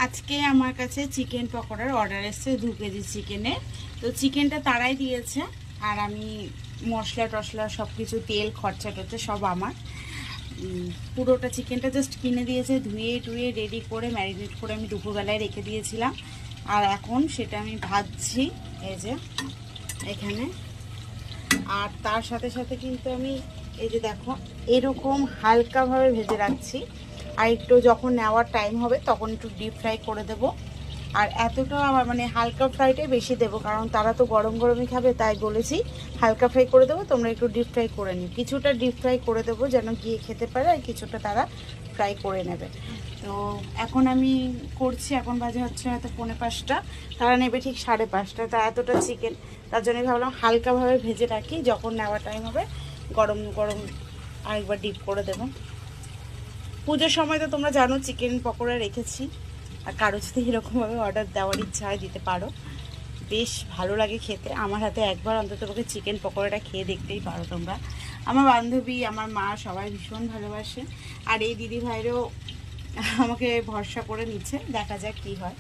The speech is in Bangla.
আজকে আমার কাছে চিকেন পকোড়ার অর্ডার এসেছে 2 কেজি চিকেনের। তো চিকেনটা তারাই দিয়েছে, আর আমি মশলা টশলা সব কিছু, তেল খরচা টরচা সব আমার। পুরোটা চিকেনটা জাস্ট কিনে দিয়েছে, ধুয়ে টুয়ে রেডি করে ম্যারিনেট করে আমি দুপুরবেলায় রেখে দিয়েছিলাম। আর এখন সেটা আমি ভাজছি এই যে এখানে। আর তার সাথে সাথে কিন্তু আমি এই যে দেখো এরকম হালকাভাবে ভেজে রাখছি। আর একটু যখন নেওয়ার টাইম হবে তখন একটু ডিপ ফ্রাই করে দেব। আর এতটা আমার মানে হালকা ফ্রাইটাই বেশি দেবো, কারণ তারা তো গরম গরমই খাবে, তাই বলেছি হালকা ফ্রাই করে দেবো। তোমরা একটু ডিপ ফ্রাই করে নিও, কিছুটা ডিপ ফ্রাই করে দেবো যেন গিয়ে খেতে পারে, আর কিছুটা তারা ফ্রাই করে নেবে। তো এখন আমি করছি, এখন বাজে হচ্ছে হয়তো 4:45, তারা নেবে ঠিক 5:30। তা এতটা চিকেন, তার জন্যই ভাবলাম হালকাভাবে ভেজে রাখি, যখন নেওয়ার টাইম হবে গরম গরম আরেকবার ডিপ করে দেবো। পুজোর সময় তো তোমরা জানো চিকেন পকোড়া রেখেছি, আর কারো যদি এরকমভাবে অর্ডার দেওয়ার ইচ্ছা হয় দিতে পারো, বেশ ভালো লাগে খেতে। আমার হাতে একবার অন্তত পক্ষে চিকেন পকোড়াটা খেয়ে দেখতেই পারো তোমরা। আমার বান্ধবী, আমার মা সবাই ভীষণ ভালোবাসে, আর এই দিদি ভাইরও আমাকে ভরসা করে নিচ্ছে, দেখা যাক কী হয়।